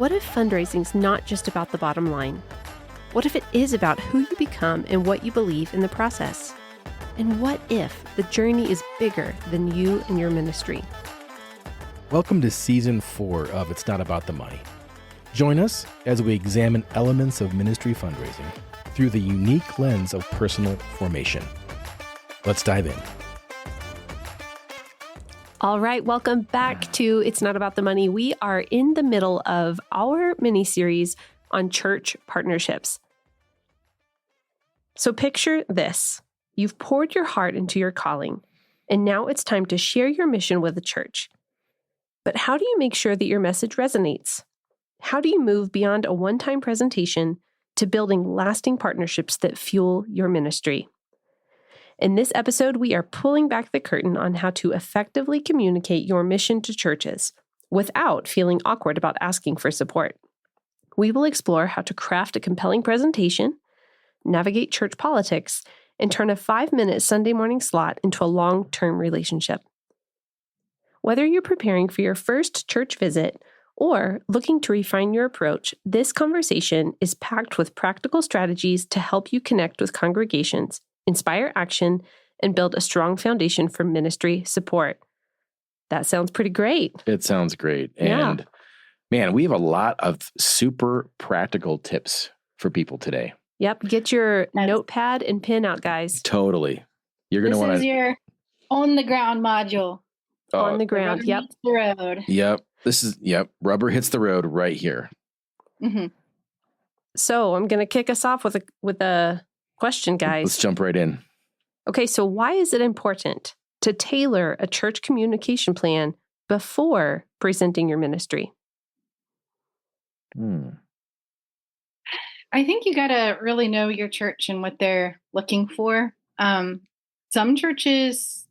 What if fundraising's not just about the bottom line? What if it is about who you become and what you believe in the process? And what if the journey is bigger than you and your ministry? Welcome to Season 4 of It's Not About the Money. Join us as we examine elements of ministry fundraising through the unique lens of personal formation. Let's dive in. All right, welcome back to It's Not About the Money. We are in the middle of our mini-series on church partnerships. So picture this. You've poured your heart into your calling, and now it's time to share your mission with the church. But how do you make sure that your message resonates? How do you move beyond a one-time presentation to building lasting partnerships that fuel your ministry? In this episode, we are pulling back the curtain on how to effectively communicate your mission to churches without feeling awkward about asking for support. We will explore how to craft a compelling presentation, navigate church politics, and turn a 5-minute Sunday morning slot into a long-term relationship. Whether you're preparing for your first church visit or looking to refine your approach, this conversation is packed with practical strategies to help you connect with congregations, inspire action, and build a strong foundation for ministry support. That sounds pretty great. It sounds great. Yeah. And man, we have a lot of super practical tips for people today. Yep. Get your notepad and pen out, guys. Totally. You're going to want to... This is your on the ground module. On the ground. Rubber Yep. meets the road. Yep. Rubber hits the road right here. Mm-hmm. So I'm going to kick us off with a question, guys. Let's jump right in. Okay, so why is it important to tailor a church communication plan before presenting your ministry? I think you got to really know your church and what they're looking for. Some churches,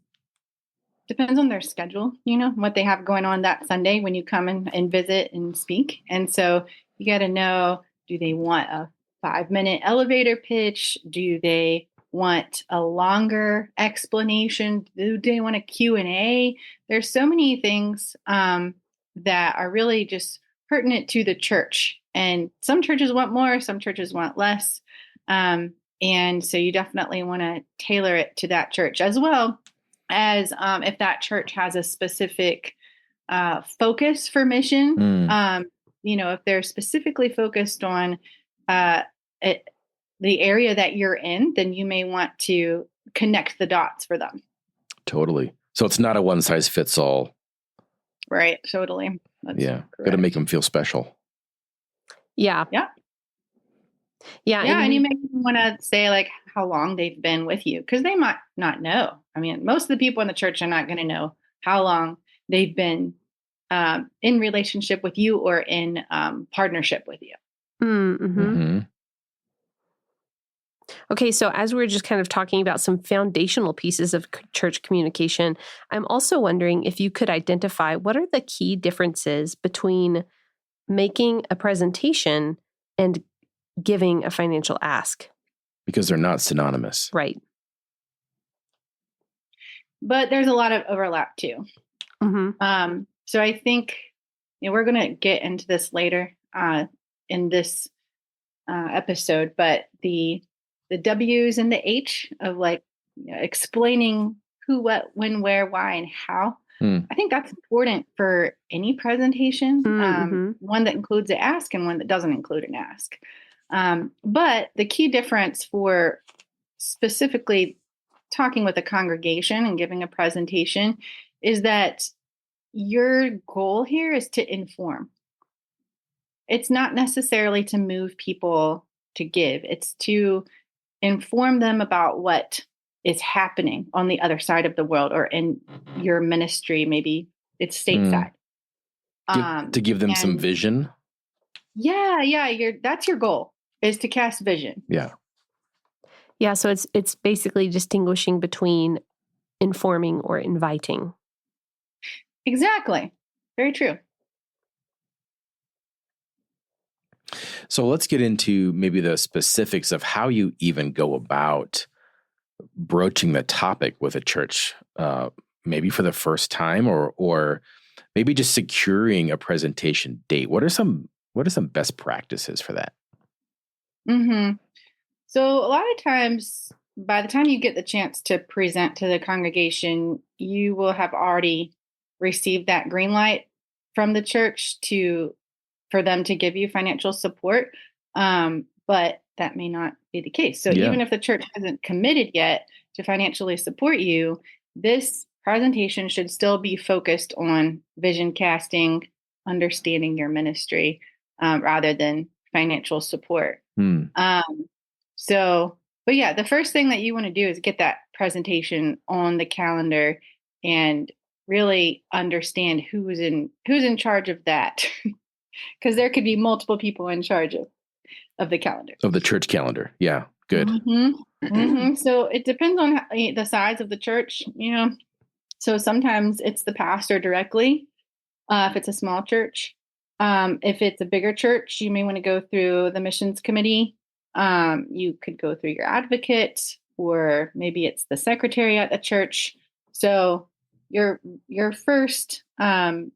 depends on their schedule, what they have going on that Sunday when you come in and visit and speak. And so you got to know, do they want a 5-minute elevator pitch? Do they want a longer explanation? Do they want a Q&A? There's so many things that are really just pertinent to the church. And some churches want more, some churches want less. And so you definitely want to tailor it to that church, as well as if that church has a specific focus for mission. If they're specifically focused on the area that you're in, then you may want to connect the dots for them. Totally. So it's not a one size fits all. Right. Totally. That's got to make them feel special. Yeah. Yeah. Yeah. And you may want to say like how long they've been with you, because they might not know. I mean, most of the people in the church are not going to know how long they've been in relationship with you or in partnership with you. Okay, so as we're just kind of talking about some foundational pieces of church communication, I'm also wondering if you could identify what are the key differences between making a presentation and giving a financial ask. Because they're not synonymous. Right. But there's a lot of overlap too. So I think we're going to get into this later in this episode, but the W's and the H of explaining who, what, when, where, why, and how. I think that's important for any presentation, one that includes an ask and one that doesn't include an ask. But the key difference for specifically talking with a congregation and giving a presentation is that your goal here is to inform. It's not necessarily to move people to give. It's to inform them about what is happening on the other side of the world or in your ministry. Maybe it's stateside. To give them some vision. Yeah. That's your goal, is to cast vision. Yeah. So it's basically distinguishing between informing or inviting. Exactly. Very true. So let's get into maybe the specifics of how you even go about broaching the topic with a church, maybe for the first time, or maybe just securing a presentation date. What are some What are some best practices for that? Mm-hmm. So a lot of times, by the time you get the chance to present to the congregation, you will have already received that green light from the church for them to give you financial support. But that may not be the case. So even if the church hasn't committed yet to financially support you, this presentation should still be focused on vision casting, understanding your ministry, rather than financial support. But yeah, the first thing that you want to do is get that presentation on the calendar and really understand who's in charge of that. Because there could be multiple people in charge of the calendar. Of the church calendar. Yeah. Good. So it depends on the size of the church, So sometimes it's the pastor directly, if it's a small church. If it's a bigger church, you may want to go through the missions committee. You could go through your advocate, or maybe it's the secretary at the church. So your first task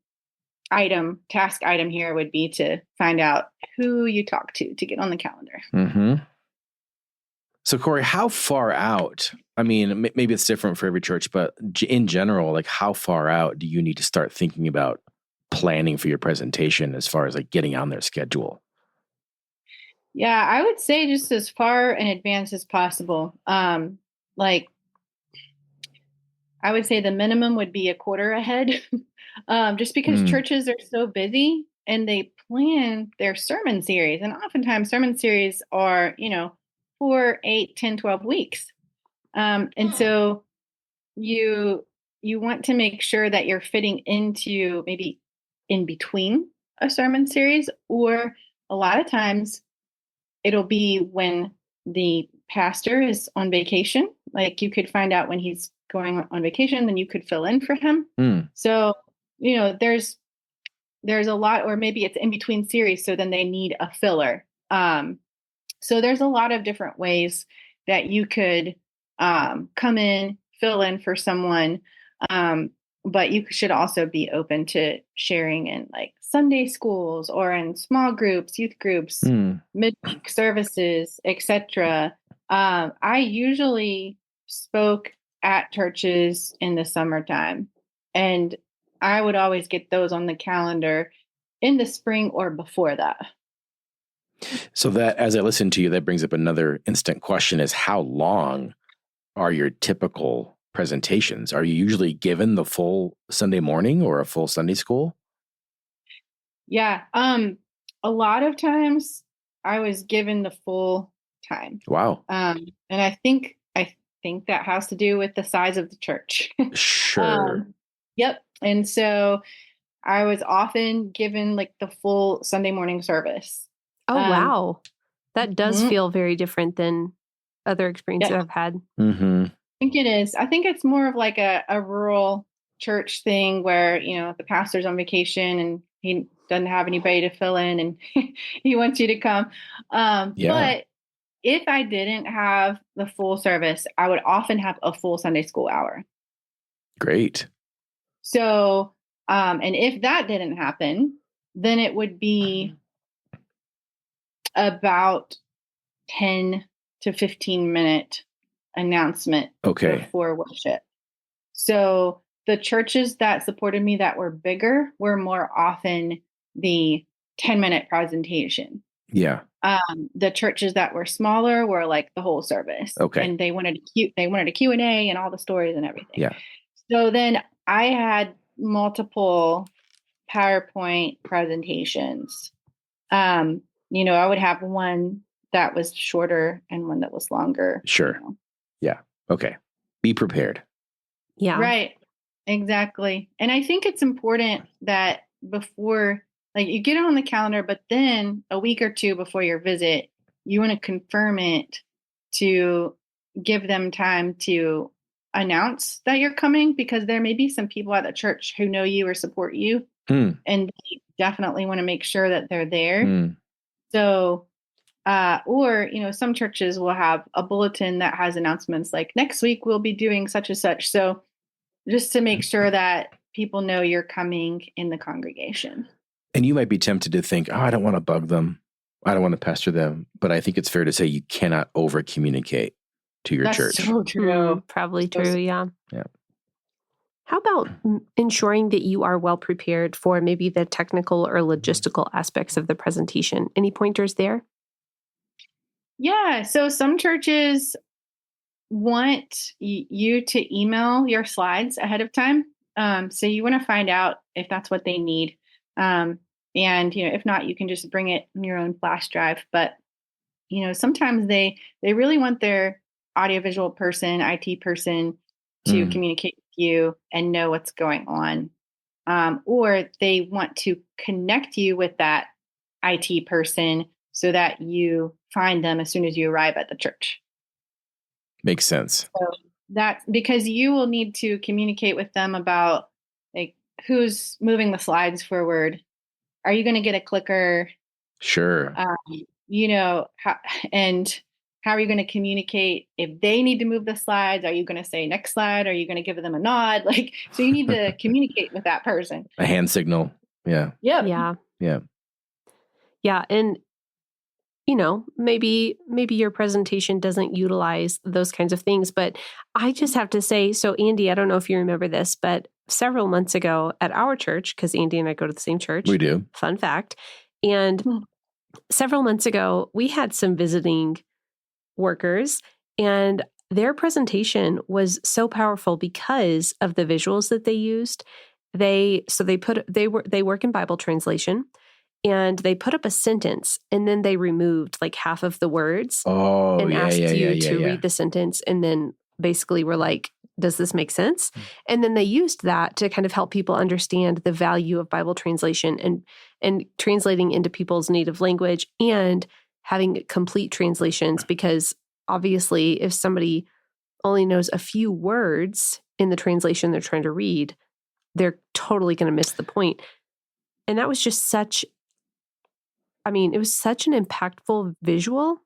item here would be to find out who you talk to get on the calendar. So Corey, how far out, I mean, maybe it's different for every church, but in general, like how far out do you need to start thinking about planning for your presentation as far as like getting on their schedule? Yeah, I would say just as far in advance as possible. Like I would say the minimum would be a quarter ahead, just because churches are so busy and they plan their sermon series. And oftentimes sermon series are, 4, 8, 10, 12 weeks. And so you want to make sure that you're fitting into maybe in between a sermon series, or a lot of times it'll be when the pastor is on vacation. Like you could find out when he's going on vacation, then you could fill in for him. So, there's a lot, or maybe it's in between series. So then they need a filler. So there's a lot of different ways that you could come in, fill in for someone. But you should also be open to sharing in like Sunday schools or in small groups, youth groups, midweek services, etc. I usually spoke at churches in the summertime, and I would always get those on the calendar in the spring or before that. So that, as I listen to you, that brings up another instant question: is how long are your typical presentations? Are you usually given the full Sunday morning or a full Sunday school? Yeah. A lot of times I was given the full time. Wow. And I think that has to do with the size of the church. Sure. Yep. And so I was often given like the full Sunday morning service. Oh, wow. That does feel very different than other experiences I've had. I think it is. I think it's more of like a rural church thing where, the pastor's on vacation and he doesn't have anybody to fill in and he wants you to come. But if I didn't have the full service, I would often have a full Sunday school hour. Great. So, and if that didn't happen, then it would be about 10 to 15 minute announcement before worship. So the churches that supported me that were bigger were more often the 10-minute presentation. Yeah. The churches that were smaller were like the whole service. Okay. And they wanted a Q&A and all the stories and everything. Yeah. So then I had multiple PowerPoint presentations. I would have one that was shorter and one that was longer. Sure. Yeah. Okay. Be prepared. Yeah. Right. Exactly. And I think it's important that before, like, you get it on the calendar, but then a week or two before your visit, you want to confirm it to give them time to announce that you're coming, because there may be some people at the church who know you or support you, and they definitely want to make sure that they're there. So, or, some churches will have a bulletin that has announcements like next week we'll be doing such and such. So just to make sure that people know you're coming in the congregation. And you might be tempted to think, I don't want to bug them. I don't want to pester them. But I think it's fair to say you cannot over communicate to your church. That's so true. Probably true. Yeah. Yeah. How about ensuring that you are well prepared for maybe the technical or logistical aspects of the presentation? Any pointers there? Yeah. So some churches want you to email your slides ahead of time. So you want to find out if that's what they need. And, if not, you can just bring it in your own flash drive. But, sometimes they really want their audiovisual person, IT person to communicate with you and know what's going on. Or they want to connect you with that IT person so that you find them as soon as you arrive at the church. Makes sense. So that's because you will need to communicate with them about who's moving the slides forward. Are you going to get a clicker? Sure. How are you going to communicate if they need to move the slides? Are you going to say next slide? Are you going to give them a nod? So you need to communicate with that person. A hand signal. Yeah. Yep. Yeah. Yeah. Yeah. And, maybe your presentation doesn't utilize those kinds of things, but I just have to say, so Andy, I don't know if you remember this, but several months ago at our church, because Andy and I go to the same church. We do. Fun fact. And several months ago, we had some visiting workers, and their presentation was so powerful because of the visuals that they used. They work in Bible translation, and they put up a sentence, and then they removed like half of the words and asked you to read the sentence, and then basically were like, does this make sense? And then they used that to kind of help people understand the value of Bible translation and translating into people's native language and having complete translations, because obviously if somebody only knows a few words in the translation they're trying to read, they're totally going to miss the point. And that was just it was such an impactful visual.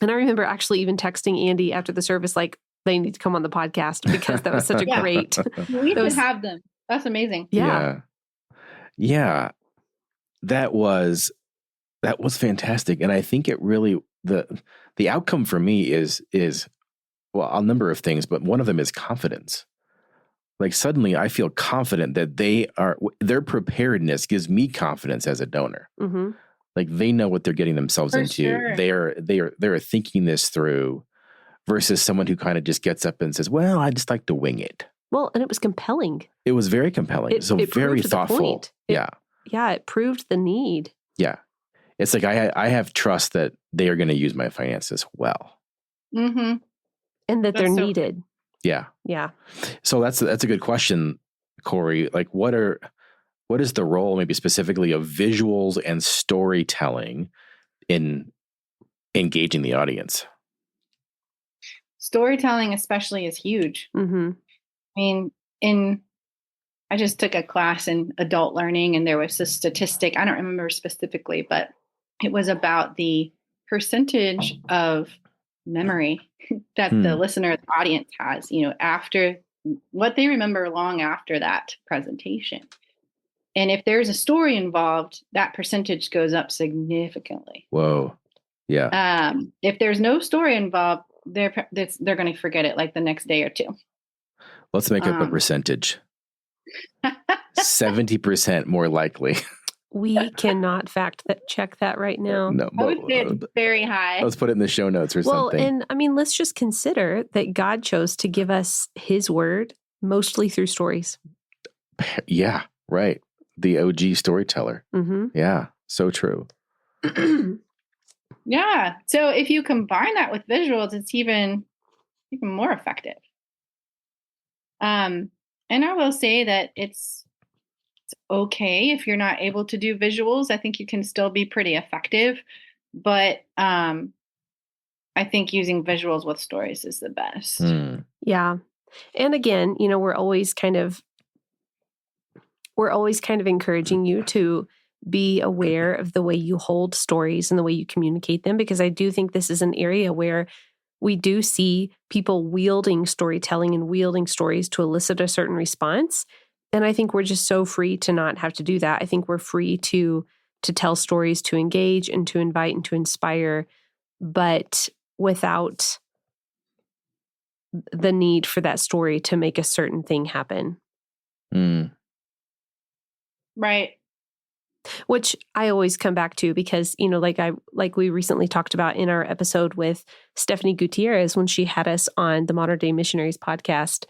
And I remember actually even texting Andy after the service, like, they need to come on the podcast because that was such a great. We should have them. That's amazing. Yeah. That was fantastic. And I think it really, the outcome for me is well, a number of things, but one of them is confidence. Like suddenly I feel confident that their preparedness gives me confidence as a donor. Mm-hmm. Like they know what they're getting themselves into. Sure. They're thinking this through versus someone who kind of just gets up and says, well, I just like to wing it. Well, and it was compelling. It was very compelling. It very thoughtful. Yeah, it proved the need. Yeah. It's like I have trust that they are going to use my finances well. Mm-hmm. And that they're needed. Yeah. Yeah. So that's a good question, Corey. Like what is the role maybe specifically of visuals and storytelling in engaging the audience? Storytelling especially is huge. Mm-hmm. I mean, I just took a class in adult learning, and there was a statistic, I don't remember specifically, but it was about the percentage of memory that the listener, the audience has, after what they remember long after that presentation. And if there's a story involved, that percentage goes up significantly. Whoa. Yeah. If there's no story involved, they're going to forget it like the next day or two. Let's make up a percentage. 70% more likely. We cannot check that right now. No, I would say it's very high. Let's put it in the show notes or something. Well, and let's just consider that God chose to give us his word mostly through stories. Yeah, right. The OG storyteller. Mm-hmm. Yeah, so true. Yeah. So if you combine that with visuals, it's even more effective. And I will say that it's okay if you're not able to do visuals. I think you can still be pretty effective, but I think using visuals with stories is the best. Yeah. And again, we're always kind of encouraging you to be aware of the way you hold stories and the way you communicate them, because I do think this is an area where we do see people wielding storytelling and wielding stories to elicit a certain response. And I think we're just so free to not have to do that. I think we're free to tell stories, to engage and to invite and to inspire, but without the need for that story to make a certain thing happen. Right. Which I always come back to because, like we recently talked about in our episode with Stephanie Gutierrez when she had us on the Modern Day Missionaries podcast,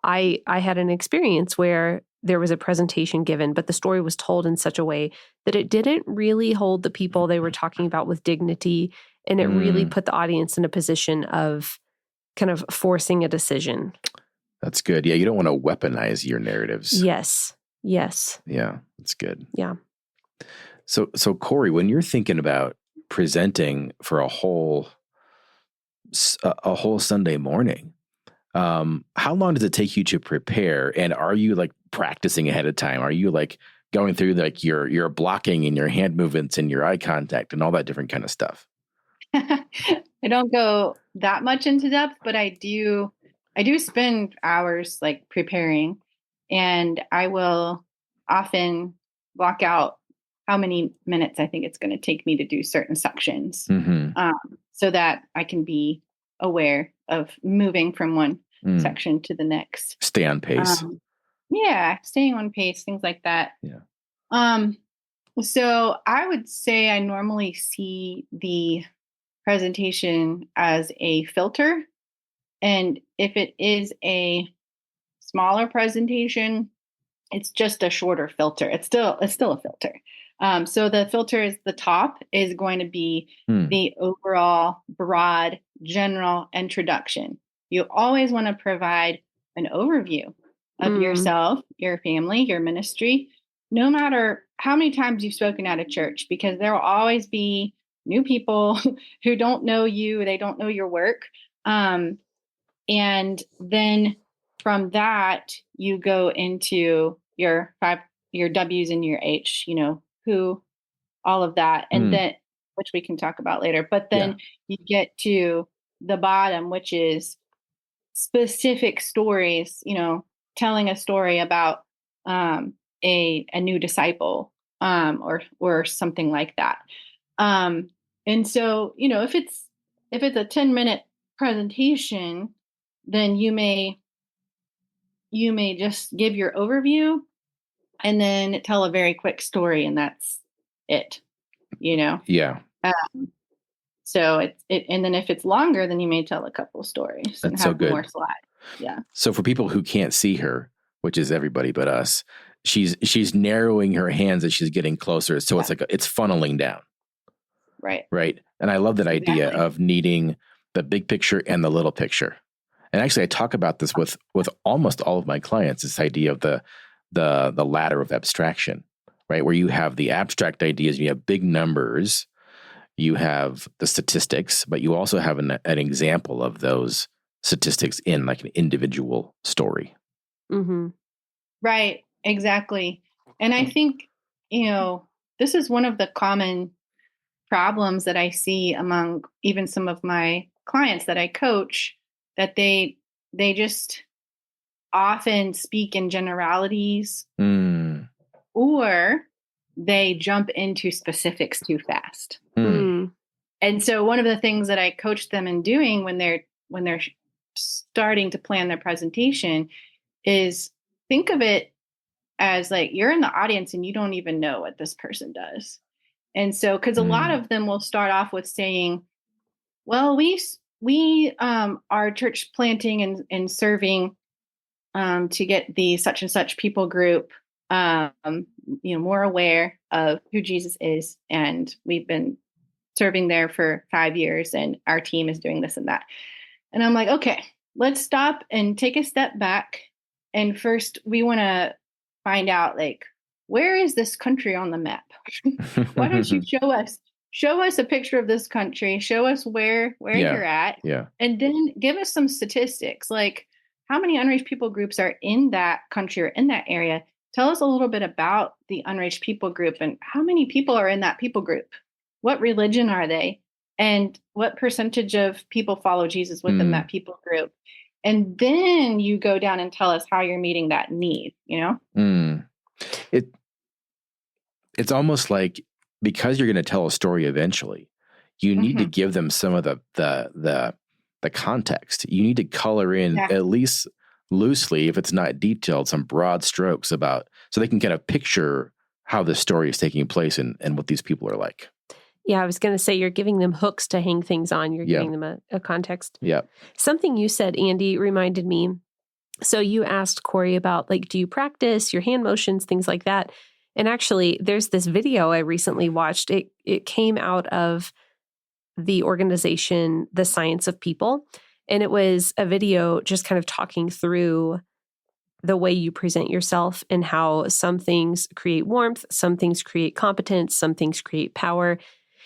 I had an experience where there was a presentation given, but the story was told in such a way that it didn't really hold the people they were talking about with dignity, and it really put the audience in a position of kind of forcing a decision. That's good. Yeah, you don't want to weaponize your narratives. Yes. Yeah, that's good. Yeah. So Corey, when you're thinking about presenting for a whole Sunday morning, how long does it take you to prepare? And are you like practicing ahead of time? Are you like going through like your blocking and your hand movements and your eye contact and all that different kind of stuff? I don't go that much into depth, but I do spend hours like preparing, and I will often block out how many minutes I think it's going to take me to do certain sections, so that I can be aware of moving from one section to the next. Stay on pace. Staying on pace, things like that. Yeah. So I would say I normally see the presentation as a filter. And if it is a smaller presentation, it's just a shorter filter. It's still a filter. So the filter is the top is going to be the overall broad general introduction. You always want to provide an overview of yourself, your family, your ministry, no matter how many times you've spoken at a church, because there will always be new people who don't know you. They don't know your work. And then from that, you go into your W's and your H, who, all of that. And then, which we can talk about later, but then you get to the bottom, which is specific stories, telling a story about a new disciple or something like that. And so, if it's a 10-minute presentation, then you may just give your overview and then tell a very quick story, and that's it, Yeah. So and then if it's longer, then you may tell a couple stories and That's have so good. more slides. Yeah. So for people who can't see her, which is everybody but us, she's narrowing her hands as she's getting closer. So it's like it's funneling down. Right. Right. And I love that idea of needing the big picture and the little picture. And actually I talk about this with almost all of my clients, this idea of the ladder of abstraction, right? Where you have the abstract ideas, you have big numbers, you have the statistics, but you also have an example of those statistics in like an individual story. Mm-hmm. Right. Exactly. And I think, this is one of the common problems that I see among even some of my clients that I coach, that they just often speak in generalities or they jump into specifics too fast. And so one of the things that I coach them in doing when they're starting to plan their presentation is think of it as like you're in the audience and you don't even know what this person does. And so, because a lot of them will start off with saying, well, we are church planting and serving to get the such and such people group, more aware of who Jesus is. And we've been serving there for 5 years and our team is doing this and that. And I'm like, okay, let's stop and take a step back. And first we want to find out, like, where is this country on the map? Why don't you show us a picture of this country, show us where you're at, and then give us some statistics, like how many unreached people groups are in that country or in that area. Tell us a little bit about the unreached people group and how many people are in that people group. What religion are they? And what percentage of people follow Jesus within that people group? And then you go down and tell us how you're meeting that need, It's almost like, because you're going to tell a story eventually, you need to give them some of the context. You need to color in, at least loosely, if it's not detailed, some broad strokes about, so they can kind of picture how the story is taking place and what these people are like. Yeah, I was going to say, you're giving them hooks to hang things on. You're giving them a context. Yeah. Something you said, Andy, reminded me. So you asked Corey about, like, do you practice your hand motions, things like that? And actually, there's this video I recently watched. It came out of the organization, The Science of People. And it was a video just kind of talking through the way you present yourself and how some things create warmth, some things create competence, some things create power.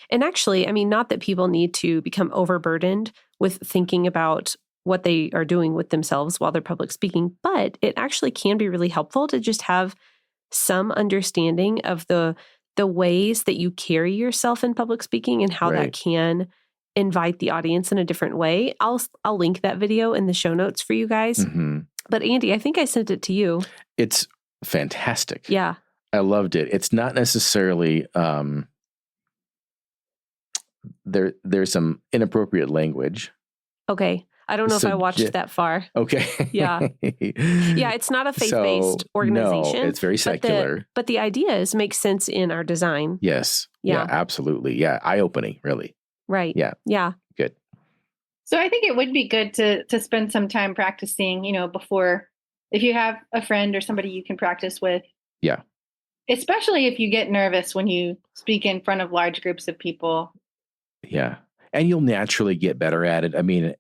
And actually, I mean, not that people need to become overburdened with thinking about what they are doing with themselves while they're public speaking, but it actually can be really helpful to just have some understanding of the ways that you carry yourself in public speaking and how that can invite the audience in a different way. I'll link that video in the show notes for you guys. Mm-hmm. But Andy, I think I sent it to you. It's fantastic. Yeah. I loved it. It's not necessarily, there's some inappropriate language. Okay. I don't know if I watched that far. Okay. Yeah. Yeah, it's not a faith-based organization. No, it's very secular. But the ideas make sense in our design. Yes. Yeah, absolutely. Yeah. Eye-opening, really. Right. Yeah. Yeah. Good. So I think it would be good to spend some time practicing, before, if you have a friend or somebody you can practice with. Yeah. Especially if you get nervous when you speak in front of large groups of people. Yeah. And you'll naturally get better at it. I mean,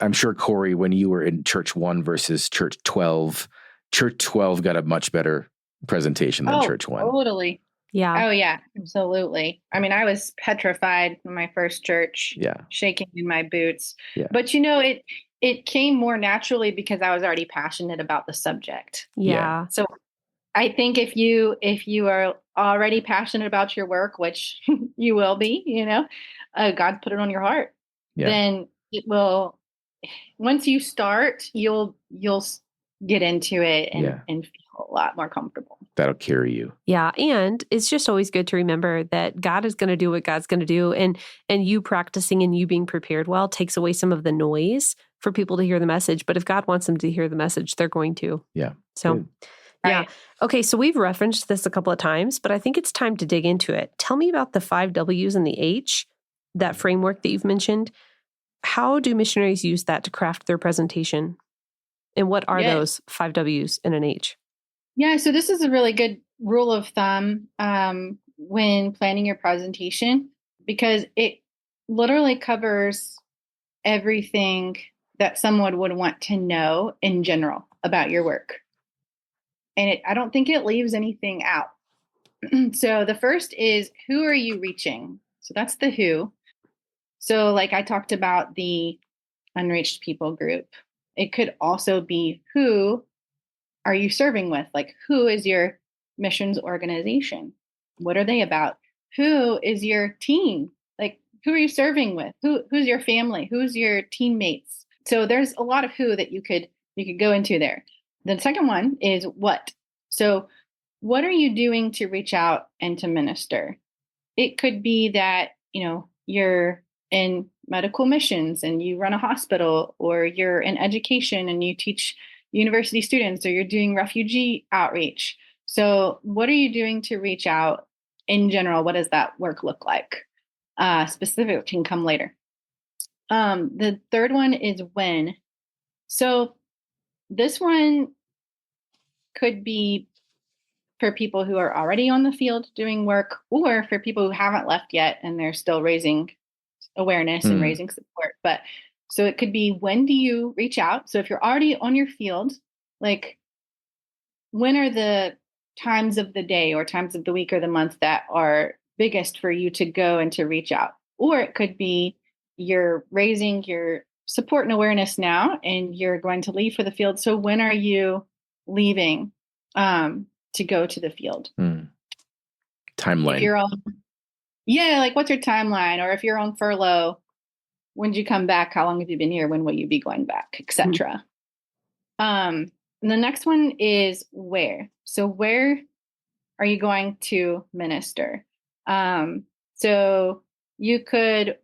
I'm sure, Corey, when you were in Church 1 versus Church 12, Church 12 got a much better presentation than Church 1. Totally. Yeah. Oh, yeah, absolutely. I mean, I was petrified in my first church, shaking in my boots. Yeah. But, it came more naturally because I was already passionate about the subject. Yeah. So I think if you are already passionate about your work, which you will be, God put it on your heart, then it will. Once you start, you'll get into it and feel a lot more comfortable. That'll carry you. Yeah. And it's just always good to remember that God is going to do what God's going to do. And you practicing and you being prepared well takes away some of the noise for people to hear the message. But if God wants them to hear the message, they're going to. Yeah. So, good. Yeah. Right. Okay. So we've referenced this a couple of times, but I think it's time to dig into it. Tell me about the 5 W's and the H, that framework that you've mentioned. How do missionaries use that to craft their presentation? And what are those 5 W's and an H? Yeah, so this is a really good rule of thumb when planning your presentation, because it literally covers everything that someone would want to know in general about your work. And I don't think it leaves anything out. So the first is, who are you reaching? So that's the who. So like I talked about the unreached people group, it could also be, who are you serving with? Like, who is your missions organization? What are they about? Who is your team? Like, who are you serving with? Who's your family? Who's your teammates? So there's a lot of who that you could go into there. The second one is what. So what are you doing to reach out and to minister? It could be that, you're in medical missions and you run a hospital, or you're in education and you teach university students, or you're doing refugee outreach. So what are you doing to reach out in general? What does that work look like? Specific can come later. The third one is when. So this one could be for people who are already on the field doing work, or for people who haven't left yet and they're still raising awareness and raising support. But so it could be, when do you reach out? So if you're already on your field, like, when are the times of the day or times of the week or the month that are biggest for you to go and to reach out? Or it could be, you're raising your support and awareness now and you're going to leave for the field. So when are you leaving to go to the field? Timeline. If you're on, like, what's your timeline? Or if you're on furlough, when did you come back? How long have you been here? When will you be going back, etc. And the next one is where. So where are you going to minister? So you could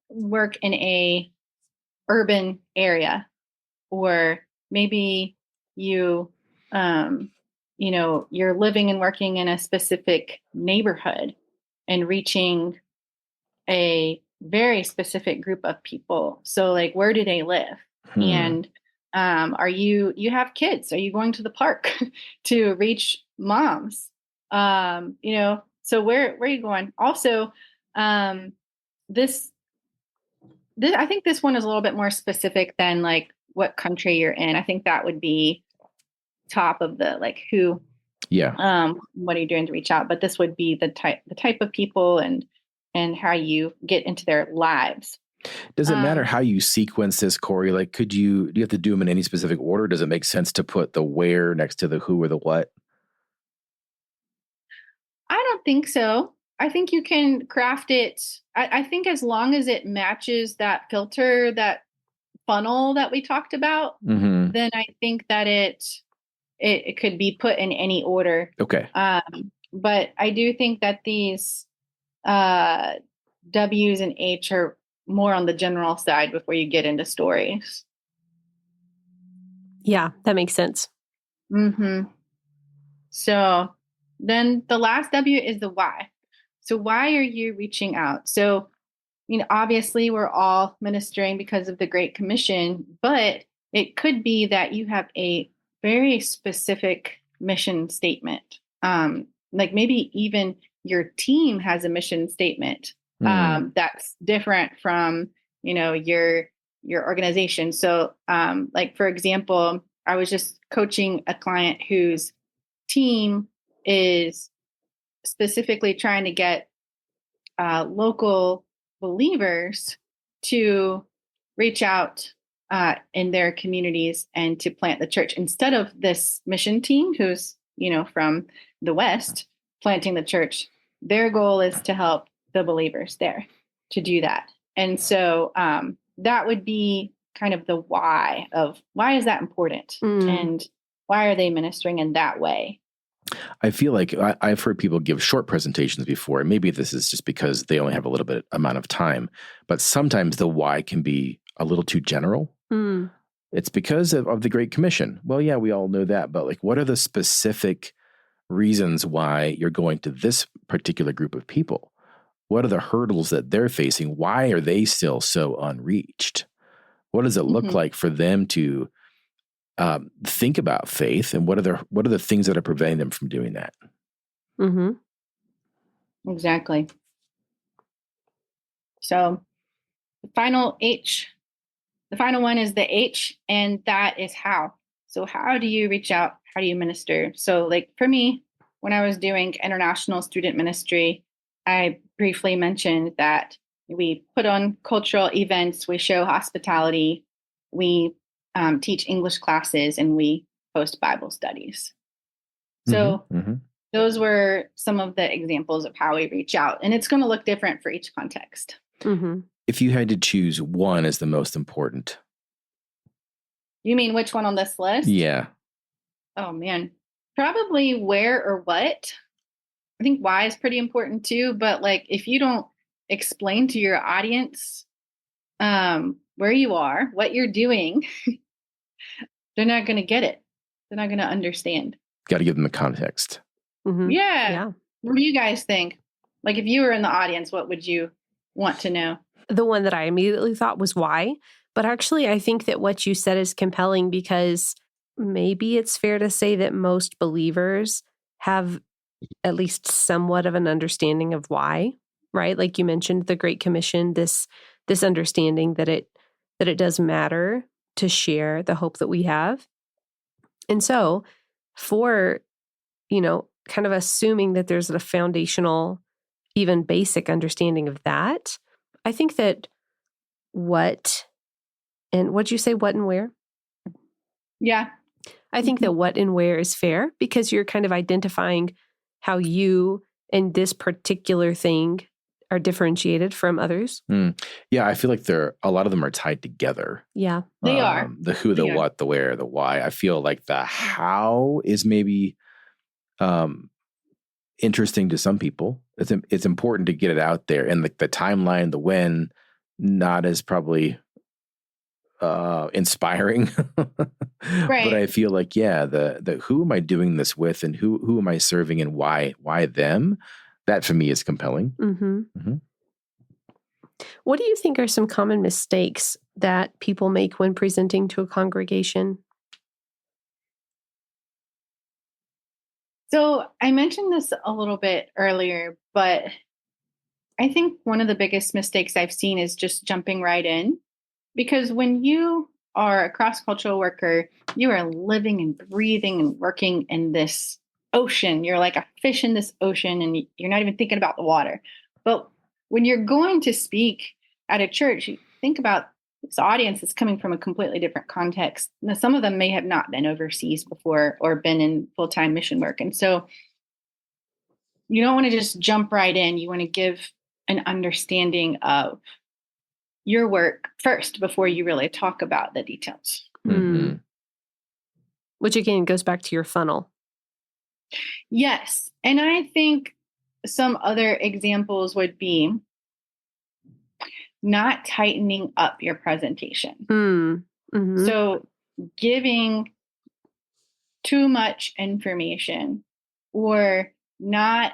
work in a urban area, or maybe you, you're living and working in a specific neighborhood and reaching a very specific group of people. So like, where do they live? And you have kids? Are you going to the park to reach moms? So where are you going? Also, this I think this one is a little bit more specific than like what country you're in. I think that would be top of the like who, what are you doing to reach out? But this would be the type of people and how you get into their lives. Does it matter how you sequence this, Corey? Like, do you have to do them in any specific order? Does it make sense to put the where next to the who or the what? I don't think so. I think you can craft it. I think as long as it matches that filter, that funnel that we talked about, then I think that it could be put in any order. Okay. But I do think that these W's and H are more on the general side before you get into stories. Yeah, that makes sense. So then the last W is the why. So why are you reaching out? So, obviously we're all ministering because of the Great Commission, but it could be that you have a very specific mission statement. Like maybe even your team has a mission statement that's different from, your organization. So like, for example, I was just coaching a client whose team is specifically trying to get local believers to reach out in their communities and to plant the church instead of this mission team who's, from the West planting the church. Their goal is to help the believers there to do that. And so that would be kind of the why of why is that important and why are they ministering in that way? I feel like I've heard people give short presentations before, and maybe this is just because they only have a little bit amount of time, but sometimes the why can be a little too general. It's because of the Great Commission. Well, yeah, we all know that, but like, what are the specific reasons why you're going to this particular group of people? What are the hurdles that they're facing? Why are they still so unreached? What does it look like for them to think about faith, and what are the things that are preventing them from doing that? Exactly. So the final one is the H, and that is how. So how do you reach out? How do you minister? So like for me, when I was doing international student ministry, I briefly mentioned that we put on cultural events, we show hospitality, we teach English classes, and we host Bible studies. So those were some of the examples of how we reach out. And it's going to look different for each context. If you had to choose one as the most important. You mean which one on this list? Yeah. Oh, man. Probably where or what. I think why is pretty important too. But like, if you don't explain to your audience where you are, what you're doing, they're not going to get it. They're not going to understand. Got to give them the context. Yeah. What do you guys think? Like, if you were in the audience, what would you want to know? The one that I immediately thought was why. But actually, I think that what you said is compelling because maybe it's fair to say that most believers have at least somewhat of an understanding of why, right? Like you mentioned, the Great Commission, this understanding that it does matter to share the hope that we have. And so for, kind of assuming that there's a foundational, even basic understanding of that, I think that what'd you say, what and where? Yeah. I think that what and where is fair because you're kind of identifying how you and this particular thing are differentiated from others. Yeah, I feel like a lot of them are tied together. Yeah, they are. The who, the what, the where, the why. I feel like the how is maybe interesting to some people. It's important to get it out there, and the timeline, the when, not as probably inspiring. Right. But I feel like, the who am I doing this with, and who am I serving, and why them? That for me is compelling. What do you think are some common mistakes that people make when presenting to a congregation? So I mentioned this a little bit earlier, but I think one of the biggest mistakes I've seen is just jumping right in. Because when you are a cross-cultural worker, you are living and breathing and working in this ocean. You're like a fish in this ocean, and you're not even thinking about the water. But when you're going to speak at a church, you think about this audience that's coming from a completely different context. Now, some of them may have not been overseas before or been in full-time mission work. And so you don't want to just jump right in. You want to give an understanding of your work first before you really talk about the details. Which again goes back to your funnel. Yes. And I think some other examples would be not tightening up your presentation. So giving too much information, or not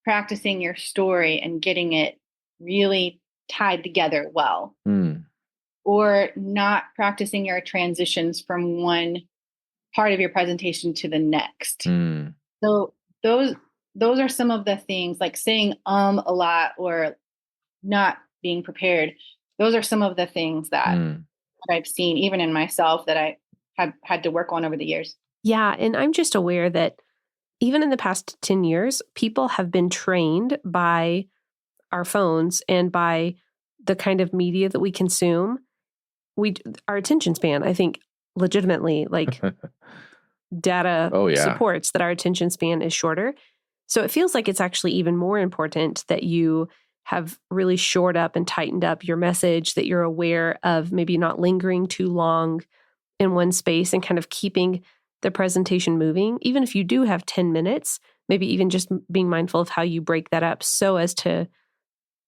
practicing your story and getting it really tied together well, or not practicing your transitions from one part of your presentation to the next. So those are some of the things, like saying a lot or not being prepared. Those are some of the things that I've seen even in myself that I have had to work on over the years. Yeah, and I'm just aware that even in the past 10 years, people have been trained by our phones and by the kind of media that we consume. Our attention span, I think, legitimately, like data supports that our attention span is shorter. So it feels like it's actually even more important that you have really shored up and tightened up your message, that you're aware of maybe not lingering too long in one space and kind of keeping the presentation moving. Even if you do have 10 minutes, maybe even just being mindful of how you break that up so as to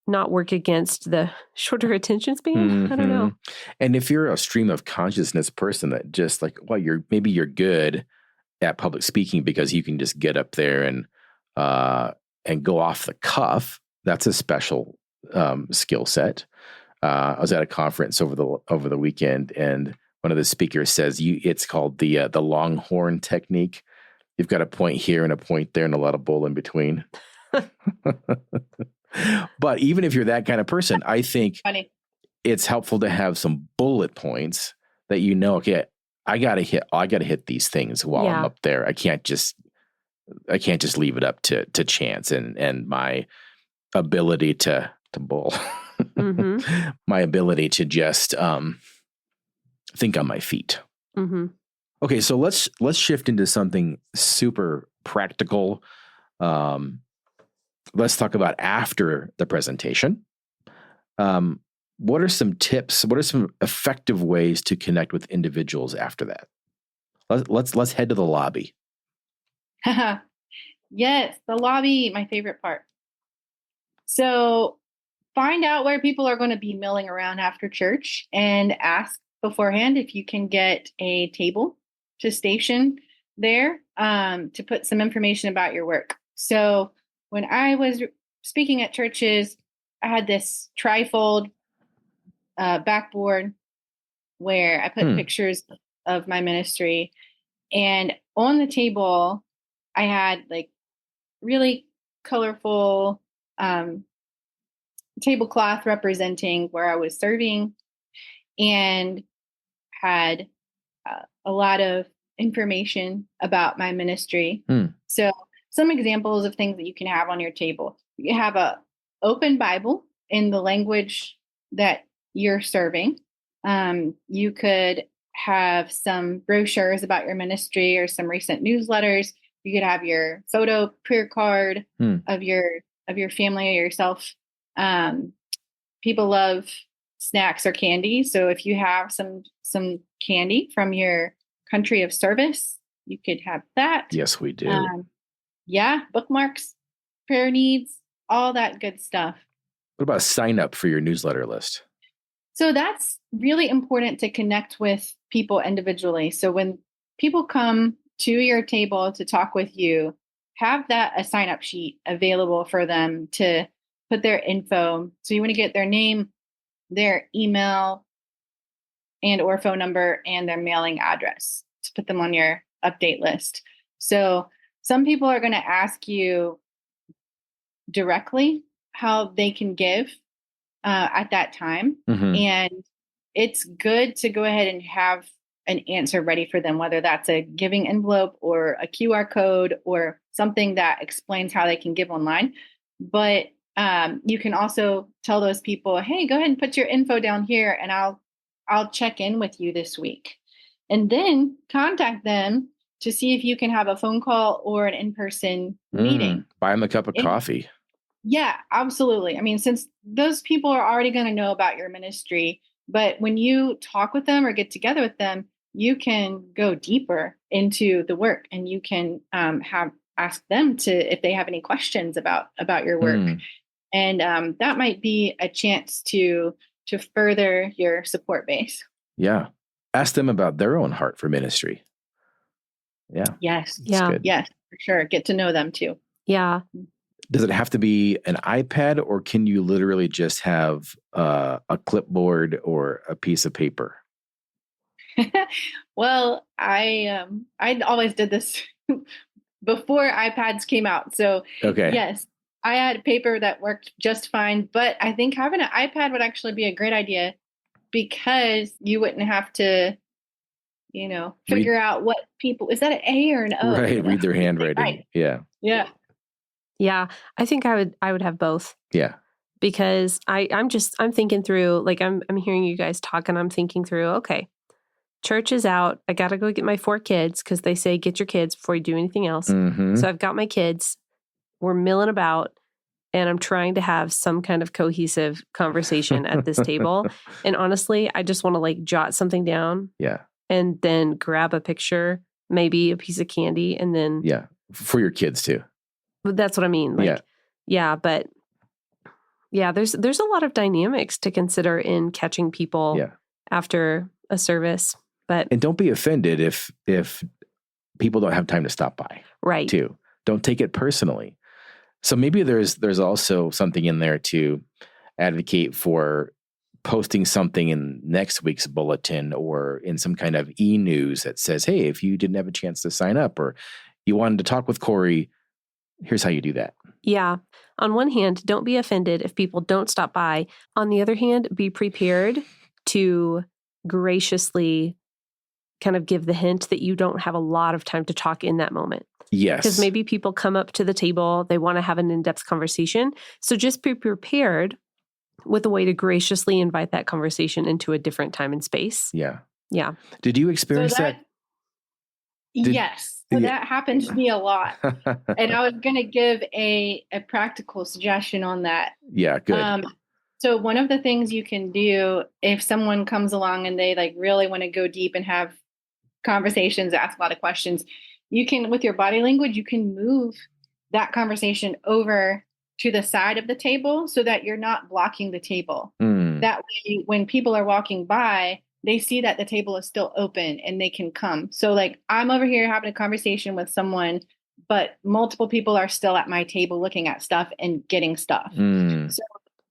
not work against the shorter attention span. I don't know. And if you're a stream of consciousness person that just like, well, you're good at public speaking because you can just get up there and go off the cuff. That's a special skill set. I was at a conference over the weekend, and one of the speakers says it's called the Longhorn technique. You've got a point here and a point there and a lot of bull in between. But even if you're that kind of person, I think it's helpful to have some bullet points that okay, I gotta hit these things while I'm up there. I can't just leave it up to chance and my ability to bull, my ability to just think on my feet. Okay, so let's shift into something super practical. Let's talk about after the presentation. What are some tips? What are some effective ways to connect with individuals after that? Let's head to the lobby. Yes, the lobby, my favorite part. So find out where people are going to be milling around after church and ask beforehand if you can get a table to station there to put some information about your work. So when I was speaking at churches, I had this trifold backboard where I put pictures of my ministry. And on the table, I had like really colorful tablecloth representing where I was serving, and had a lot of information about my ministry. So some examples of things that you can have on your table. You have a open Bible in the language that you're serving. You could have some brochures about your ministry or some recent newsletters. You could have your photo prayer card of your family or yourself People love snacks or candy. So if you have some candy from your country of service, you could have that. Yes, we do. Yeah, bookmarks, prayer needs, all that good stuff. What about sign up for your newsletter list? So that's really important to connect with people individually. So when people come to your table to talk with you, have a sign up sheet available for them to put their info. So you want to get their name, their email, and or phone number, and their mailing address to put them on your update list. So some people are going to ask you directly how they can give at that time. And it's good to go ahead and have an answer ready for them, whether that's a giving envelope or a QR code or something that explains how they can give online. But you can also tell those people, hey, go ahead and put your info down here and I'll check in with you this week. And then contact them to see if you can have a phone call or an in-person meeting. Buy them a cup of coffee. Yeah, absolutely. I mean, since those people are already going to know about your ministry, but when you talk with them or get together with them, you can go deeper into the work and you can ask them if they have any questions about your work. And that might be a chance to further your support base. Yeah. Ask them about their own heart for ministry. Yeah. Yes. Yeah. Good. Yes, for sure. Get to know them too. Yeah. Does it have to be an iPad, or can you literally just have a clipboard or a piece of paper? Well, I always did this before iPads came out. So Okay. Yes, I had paper that worked just fine. But I think having an iPad would actually be a great idea because you wouldn't have to, figure out what people, is that an A or an O? Right. Read their handwriting. Right. Yeah. Yeah. Yeah. I think I would have both. Yeah. Because I'm thinking through, like I'm hearing you guys talk and I'm thinking through, okay, church is out. I got to go get my 4 kids because they say get your kids before you do anything else. So I've got my kids. We're milling about and I'm trying to have some kind of cohesive conversation at this table. And honestly, I just want to like jot something down. Yeah. And then grab a picture, maybe a piece of candy, and then for your kids too. That's what I mean. Like, but there's a lot of dynamics to consider in catching people after a service. And don't be offended if people don't have time to stop by. Right. Too. Don't take it personally. So maybe there's also something in there to advocate for posting something in next week's bulletin or in some kind of e-news that says, hey, if you didn't have a chance to sign up or you wanted to talk with Corey, here's how you do that. Yeah. On one hand, don't be offended if people don't stop by. On the other hand, be prepared to graciously kind of give the hint that you don't have a lot of time to talk in that moment. Yes. Because maybe people come up to the table, they want to have an in-depth conversation. So just be prepared with a way to graciously invite that conversation into a different time and space. Yeah. Yeah. Did you experience that? Yes. So that happened to me a lot. And I was going to give a practical suggestion on that. Yeah, good. So one of the things you can do if someone comes along and they like really want to go deep and have conversations, ask a lot of questions, you can, with your body language, you can move that conversation over to the side of the table so that you're not blocking the table. That way, when people are walking by, they see that the table is still open and they can come. So like I'm over here having a conversation with someone, but multiple people are still at my table looking at stuff and getting stuff. So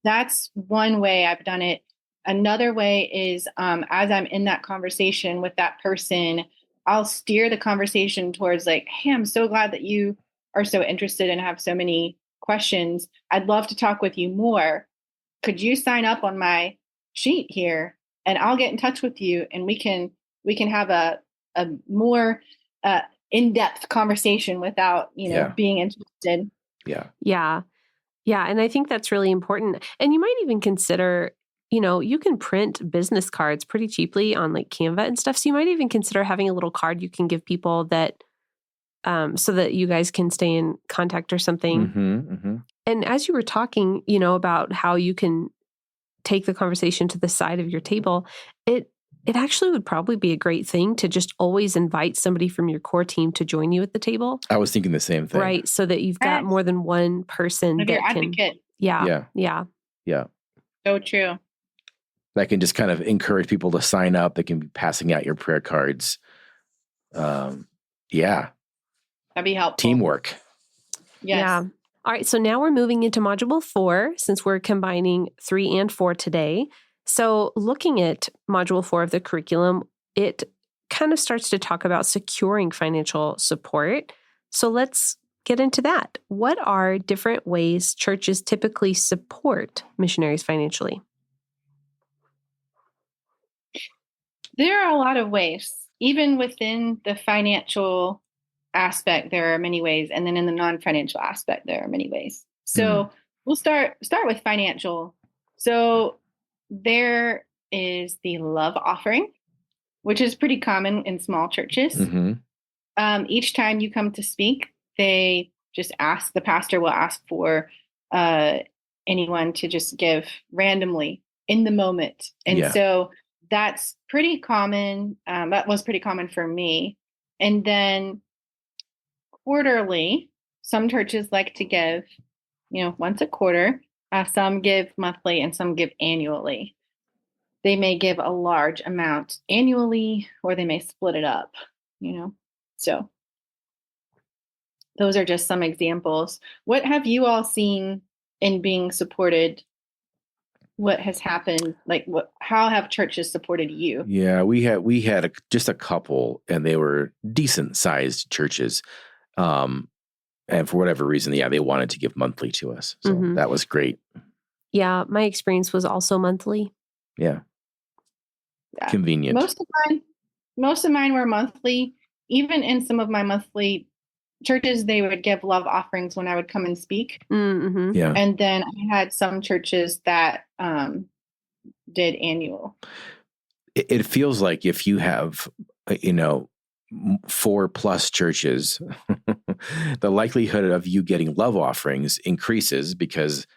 that's one way I've done it. Another way is as I'm in that conversation with that person, I'll steer the conversation towards like, hey, I'm so glad that you are so interested and have so many questions. I'd love to talk with you more. Could you sign up on my sheet here and I'll get in touch with you and we can have a more in-depth conversation without, being interested. Yeah. Yeah. Yeah. And I think that's really important. And you might even consider, you can print business cards pretty cheaply on like Canva and stuff. So you might even consider having a little card you can give people that, so that you guys can stay in contact or something. And as you were talking, about how you can take the conversation to the side of your table, it actually would probably be a great thing to just always invite somebody from your core team to join you at the table. I was thinking the same thing. Right. So that you've got more than one person of that your can. advocate. Yeah. So true. That can just kind of encourage people to sign up. They can be passing out your prayer cards. That'd be helpful. Teamwork. Yes. Yeah. All right. So now we're moving into module 4, since we're combining 3 and 4 today. So looking at module 4 of the curriculum, it kind of starts to talk about securing financial support. So let's get into that. What are different ways churches typically support missionaries financially? There are a lot of ways. Even within the financial aspect, there are many ways. And then in the non-financial aspect, there are many ways. So we'll start with financial. So there is the love offering, which is pretty common in small churches. Each time you come to speak, they just ask, the pastor will ask for anyone to just give randomly in the moment. And so that's pretty common. That was pretty common for me. And then quarterly, some churches like to give, once a quarter. Some give monthly and some give annually. They may give a large amount annually, or they may split it up, So those are just some examples. What have you all seen in being supported? What has happened? How have churches supported you? Yeah, we had just a couple, and they were decent sized churches. And for whatever reason, they wanted to give monthly to us. So that was great. Yeah, my experience was also monthly. Yeah. Convenient. Most of mine were monthly. Even in some of my monthly churches, they would give love offerings when I would come and speak. Yeah. And then I had some churches that did annual. It feels like if you have, 4+ churches, the likelihood of you getting love offerings increases, because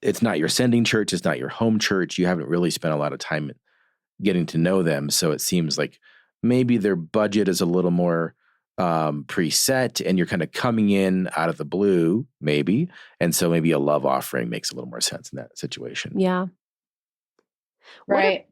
it's not your sending church. It's not your home church. You haven't really spent a lot of time getting to know them. So it seems like maybe their budget is a little more preset, and you're kind of coming in out of the blue, maybe. And so maybe a love offering makes a little more sense in that situation. Yeah. Right.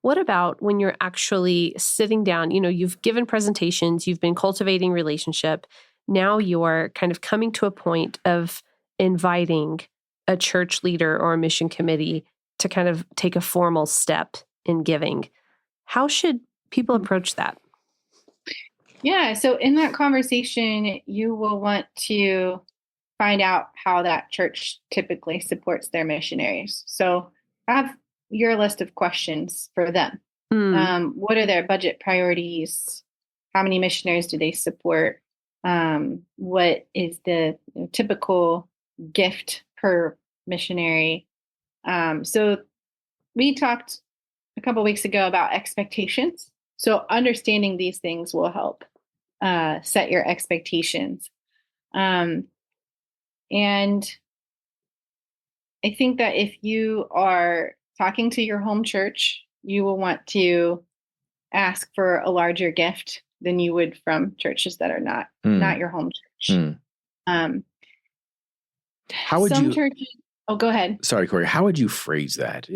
What about when you're actually sitting down? You've given presentations, you've been cultivating relationship. Now you're kind of coming to a point of inviting a church leader or a mission committee to kind of take a formal step in giving. How should people approach that? Yeah. So in that conversation, you will want to find out how that church typically supports their missionaries. So have your list of questions for them. What are their budget priorities? How many missionaries do they support? What is the typical gift per missionary? So we talked a couple of weeks ago about expectations. So understanding these things will help set your expectations. And I think that if you are talking to your home church, you will want to ask for a larger gift than you would from churches that are not your home church. How would some churches? Oh, go ahead. Sorry, Corey. How would you phrase that?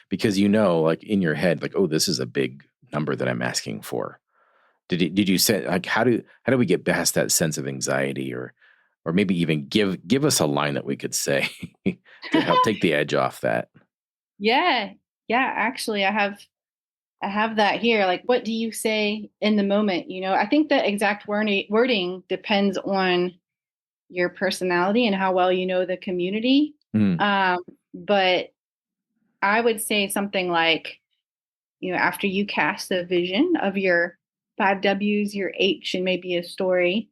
Because like in your head, like, oh, this is a big number that I'm asking for. Did you say, like, how do we get past that sense of anxiety, or maybe even give us a line that we could say to help take the edge off that? Yeah. Actually, I have that here. Like, what do you say in the moment? I think the exact wording depends on your personality and how well you know the community. But I would say something like, after you cast a vision of your 5 W's, your H, and maybe a story,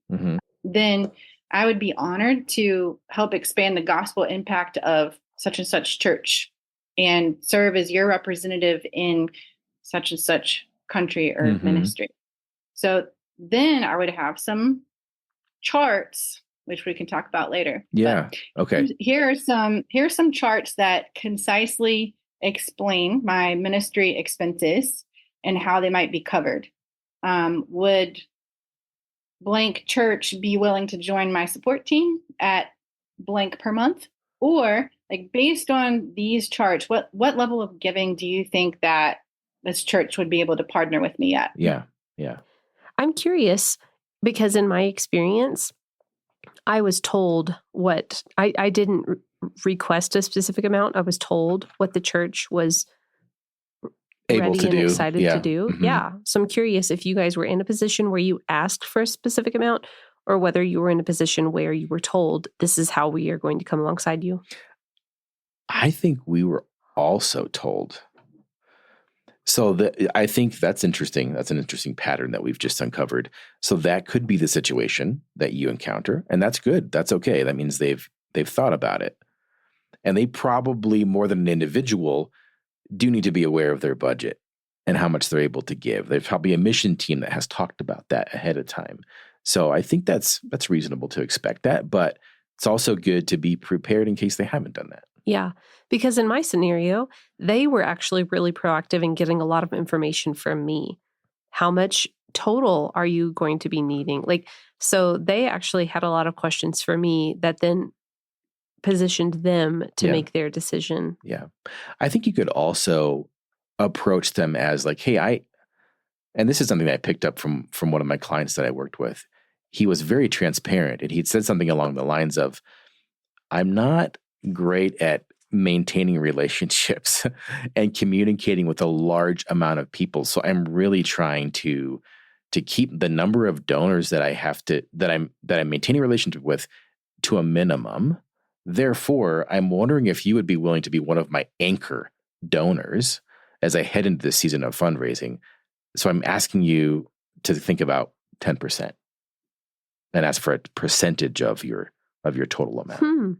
then I would be honored to help expand the gospel impact of such and such church and serve as your representative in such and such country or ministry. So then I would have some charts which we can talk about later. Yeah. But okay. Here are some charts that concisely explain my ministry expenses and how they might be covered. Would blank church be willing to join my support team at blank per month? Or like based on these charts, what level of giving do you think that this church would be able to partner with me at? Yeah. I'm curious because in my experience, I was told what I didn't request a specific amount. I was told what the church was Able ready to and do. excited Yeah. to do. Mhm. Yeah. So I'm curious if you guys were in a position where you asked for a specific amount or whether you were in a position where you were told this is how we are going to come alongside you. I think we were also told. So I think that's interesting. That's an interesting pattern that we've just uncovered. So that could be the situation that you encounter, and that's good. That's okay. That means they've thought about it. And they probably, more than an individual, do need to be aware of their budget and how much they're able to give. There's probably a mission team that has talked about that ahead of time. So I think that's reasonable to expect that, but it's also good to be prepared in case they haven't done that. Yeah, because in my scenario, they were actually really proactive in getting a lot of information from me. How much total are you going to be needing? So they actually had a lot of questions for me that then positioned them to make their decision. Yeah. I think you could also approach them as like, hey, and this is something that I picked up from one of my clients that I worked with. He was very transparent, and he'd said something along the lines of, I'm not great at maintaining relationships and communicating with a large amount of people. So I'm really trying to keep the number of donors that I'm maintaining a relationship with to a minimum. Therefore, I'm wondering if you would be willing to be one of my anchor donors as I head into this season of fundraising. So I'm asking you to think about 10% and ask for a percentage of your total amount.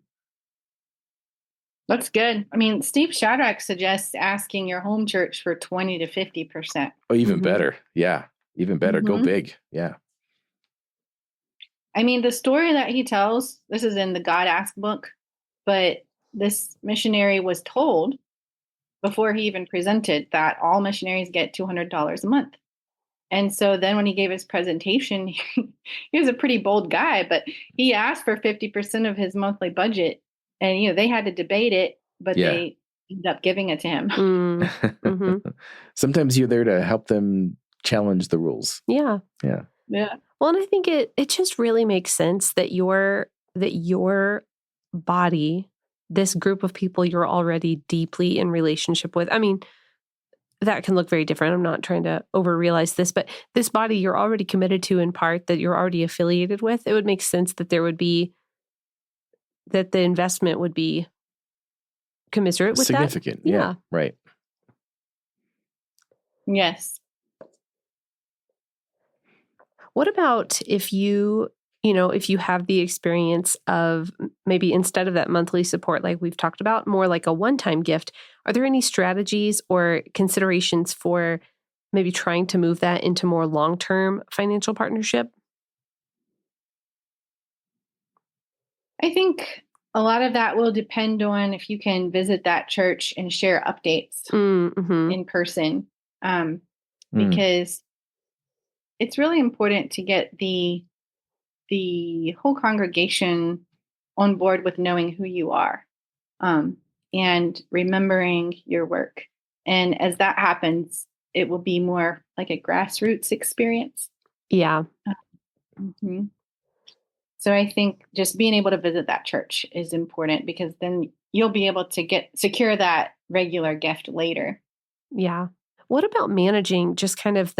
That's good. I mean, Steve Shadrach suggests asking your home church for 20 to 50%. Oh, even better. Yeah. Even better. Go big. Yeah. I mean, the story that he tells, this is in the God Ask book, but this missionary was told before he even presented that all missionaries get $200 a month. And so then when he gave his presentation, he was a pretty bold guy, but he asked for 50% of his monthly budget. And, they had to debate it, but they ended up giving it to him. Mm-hmm. Sometimes you're there to help them challenge the rules. Yeah. Well, and I think it just really makes sense that your body, this group of people you're already deeply in relationship with. I mean, that can look very different. I'm not trying to overrealize this, but this body you're already committed to in part, that you're already affiliated with, it would make sense that that the investment would be commensurate with significant. that. Yeah. Right. Yes. What about if you have the experience of maybe instead of that monthly support, like we've talked about, more like a one-time gift, are there any strategies or considerations for maybe trying to move that into more long-term financial partnership? I think a lot of that will depend on if you can visit that church and share updates in person, because it's really important to get the whole congregation on board with knowing who you are and remembering your work. And as that happens, it will be more like a grassroots experience. Yeah. So I think just being able to visit that church is important because then you'll be able to secure that regular gift later. Yeah. What about managing just kind of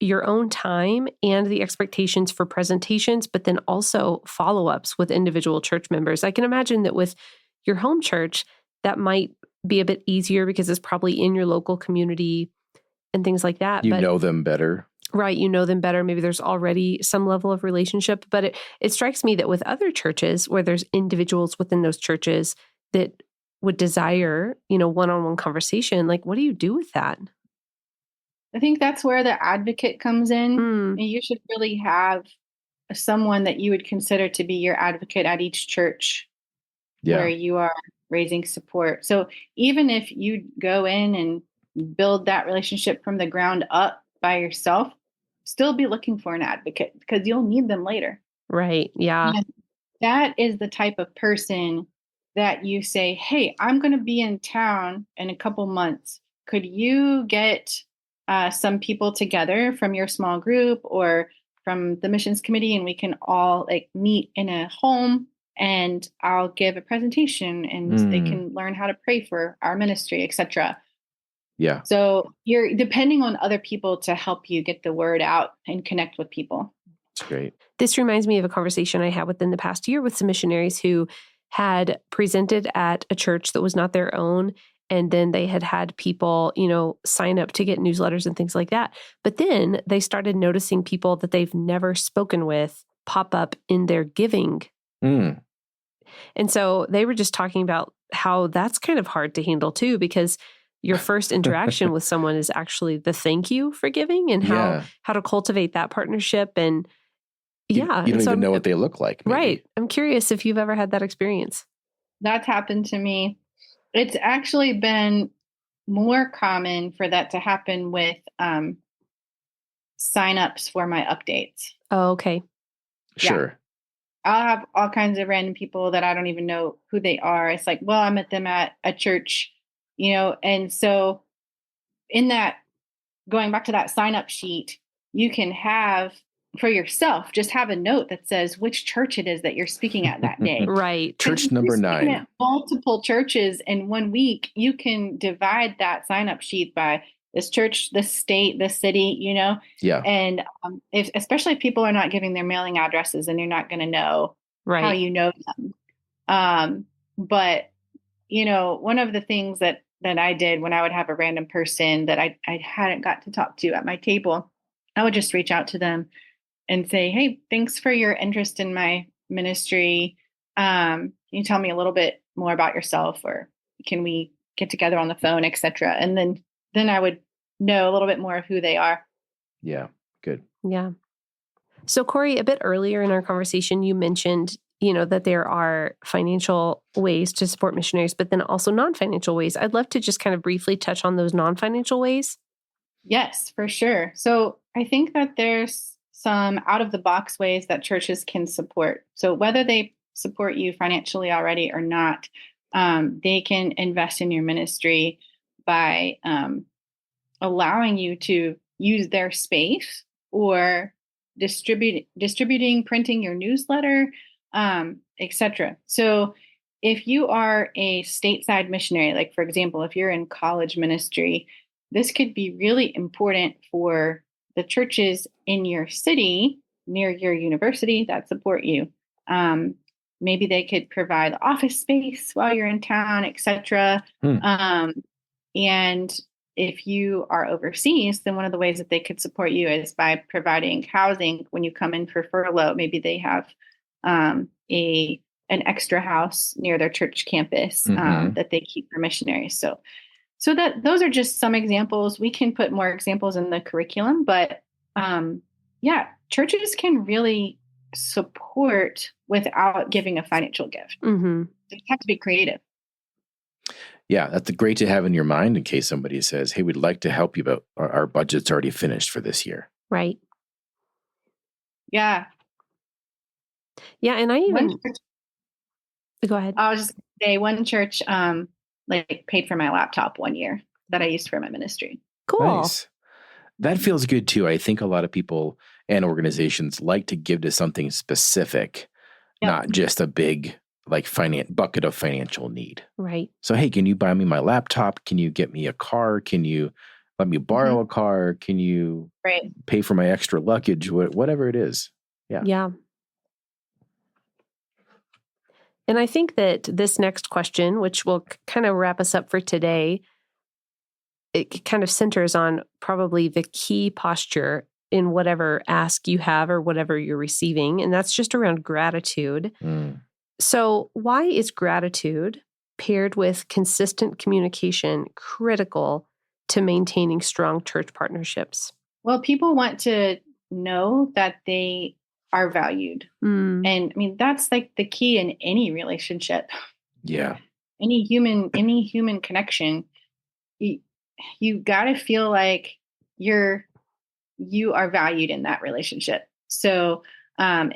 your own time and the expectations for presentations, but then also follow-ups with individual church members? I can imagine that with your home church, that might be a bit easier because it's probably in your local community and things like that. You know them better. Right. You know them better. Maybe there's already some level of relationship, but it strikes me that with other churches where there's individuals within those churches that would desire, one-on-one conversation, like what do you do with that? I think that's where the advocate comes in. And you should really have someone that you would consider to be your advocate at each church where you are raising support. So even if you go in and build that relationship from the ground up by yourself, still be looking for an advocate because you'll need them later. Right. Yeah. And that is the type of person that you say, hey, I'm going to be in town in a couple months. Could you get some people together from your small group or from the missions committee, and we can all like meet in a home, and I'll give a presentation and they can learn how to pray for our ministry, etc. Yeah. So you're depending on other people to help you get the word out and connect with people. That's great. This reminds me of a conversation I had within the past year with some missionaries who had presented at a church that was not their own. And then they had people, sign up to get newsletters and things like that. But then they started noticing people that they've never spoken with pop up in their giving. And so they were just talking about how that's kind of hard to handle too, because your first interaction with someone is actually the thank you for giving and how to cultivate that partnership. And you don't even know what they look like. Maybe. Right. I'm curious if you've ever had that experience. That's happened to me. It's actually been more common for that to happen with signups for my updates. Oh, okay. Sure. Yeah. I'll have all kinds of random people that I don't even know who they are. It's like, well, I met them at a church, and so in that, going back to that sign up sheet, you can have for yourself, just have a note that says which church it is that you're speaking at that day. Right. Church number 9. At multiple churches in 1 week, you can divide that sign up sheet by this church, this state, this city, Yeah. And especially if people are not giving their mailing addresses, and you're not going to know how you know them. But, one of the things that I did when I would have a random person that I hadn't got to talk to at my table, I would just reach out to them and say, hey, thanks for your interest in my ministry. Can you tell me a little bit more about yourself, or can we get together on the phone, etc. And then I would know a little bit more of who they are. Yeah. Good. Yeah. So Corey, a bit earlier in our conversation, you mentioned, that there are financial ways to support missionaries, but then also non-financial ways. I'd love to just kind of briefly touch on those non-financial ways. Yes, for sure. So I think that there's some out-of-the-box ways that churches can support. So whether they support you financially already or not, they can invest in your ministry by allowing you to use their space or distributing, printing your newsletter, etc. So if you are a stateside missionary, like for example, if you're in college ministry, this could be really important for the churches in your city near your university that support you. Maybe they could provide office space while you're in town, etc. And if you are overseas, then one of the ways that they could support you is by providing housing when you come in for furlough. Maybe they have an extra house near their church campus that they keep for missionaries. So that those are just some examples. We can put more examples in the curriculum, but churches can really support without giving a financial gift. You have to be creative. Yeah, that's great to have in your mind in case somebody says, hey, we'd like to help you, but our budget's already finished for this year. Right. Yeah. Yeah, and I even... Go ahead. I was just going to say one church paid for my laptop 1 year that I used for my ministry. Cool. Nice. That feels good too. I think a lot of people and organizations like to give to something specific, not just a big bucket of financial need. Right. So, hey, can you buy me my laptop? Can you get me a car? Can you let me borrow a car? Can you pay for my extra luggage? Whatever it is. Yeah. Yeah. And I think that this next question, which will kind of wrap us up for today, it kind of centers on probably the key posture in whatever ask you have or whatever you're receiving. And that's just around gratitude. So why is gratitude paired with consistent communication critical to maintaining strong church partnerships? Well, people want to know that they are valued. And I mean, that's like the key in any relationship. Yeah. Any human connection. You got to feel like you are valued in that relationship. So, and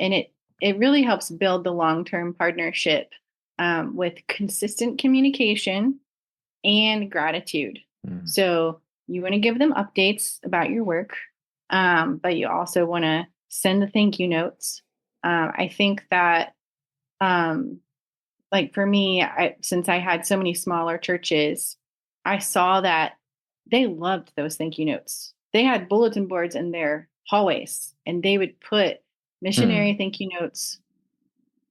it really helps build the long-term partnership with consistent communication and gratitude. So you want to give them updates about your work, but you also want to send the thank you notes. I think that, like for me, since I had so many smaller churches, I saw that they loved those thank you notes. They had bulletin boards in their hallways, and they would put missionary thank you notes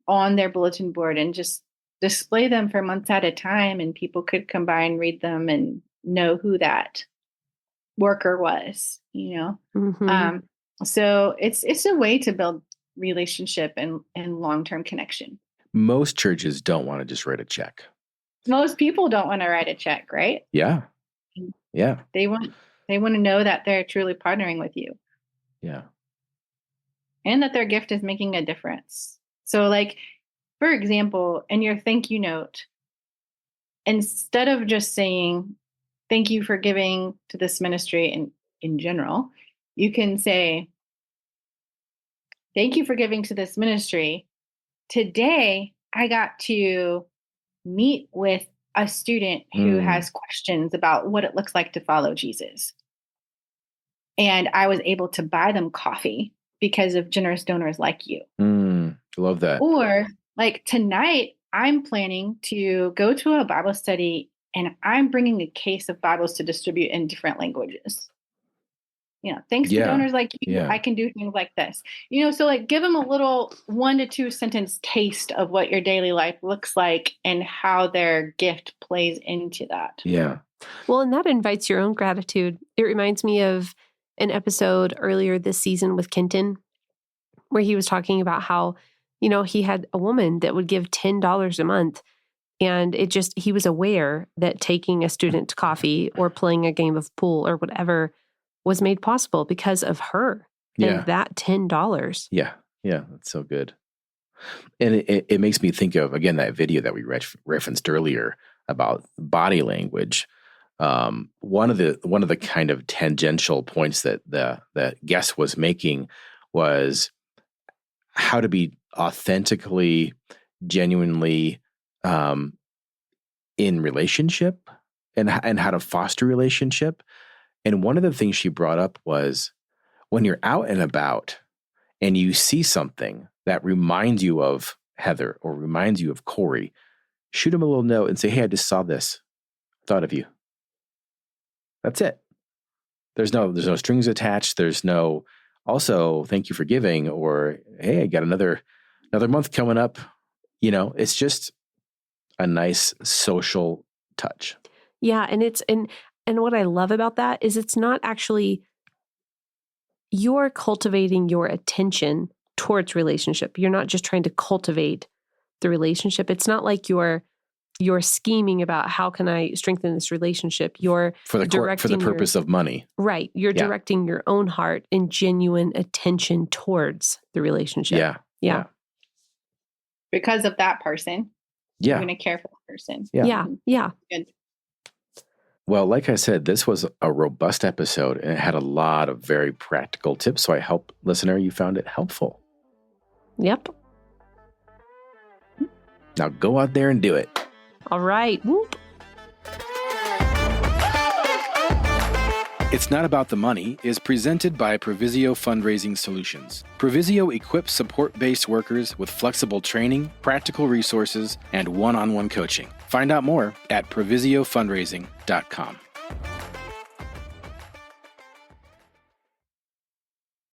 on their bulletin board and just display them for months at a time, and people could come by and read them and know who that worker was, So it's a way to build relationship and long-term connection. Most churches don't want to just write a check. Most people don't want to write a check, right? Yeah. Yeah. They want to know that they're truly partnering with you. Yeah. And that their gift is making a difference. So like, for example, in your thank you note, instead of just saying, thank you for giving to this ministry in general, you can say, thank you for giving to this ministry. Today, I got to meet with a student who has questions about what it looks like to follow Jesus. And I was able to buy them coffee because of generous donors like you. Love that. Or like tonight, I'm planning to go to a Bible study and I'm bringing a case of Bibles to distribute in different languages. Thanks to donors like you, I can do things like this. So like give them a little 1 to 2 sentence taste of what your daily life looks like and how their gift plays into that. Yeah. Well, and that invites your own gratitude. It reminds me of an episode earlier this season with Kenton, where he was talking about how, he had a woman that would give $10 a month. And he was aware that taking a student to coffee or playing a game of pool or whatever was made possible because of her and that $10. Yeah. Yeah. That's so good. And it makes me think of, again, that video that we referenced earlier about body language. One of the kind of tangential points that the guest was making was how to be authentically, genuinely in relationship and how to foster relationship. And one of the things she brought up was when you're out and about and you see something that reminds you of Heather or reminds you of Corey, shoot him a little note and say, hey, I just saw this. Thought of you. That's it. There's no strings attached. There's no, also, thank you for giving, or, hey, I got another month coming up. It's just a nice social touch. Yeah. And what I love about that is it's not actually you're cultivating your attention towards relationship. You're not just trying to cultivate the relationship. It's not like you're scheming about how can I strengthen this relationship. You're for the purpose of money. Right. You're directing your own heart and genuine attention towards the relationship. Yeah. Because of that person. Yeah. You're going to care for the person. Yeah. Good. Well, like I said, this was a robust episode and it had a lot of very practical tips. So I hope, listener, you found it helpful. Yep. Now go out there and do it. All right. Whoop. It's Not About the Money is presented by Provisio Fundraising Solutions. Provisio equips support-based workers with flexible training, practical resources, and one-on-one coaching. Find out more at provisiofundraising.com.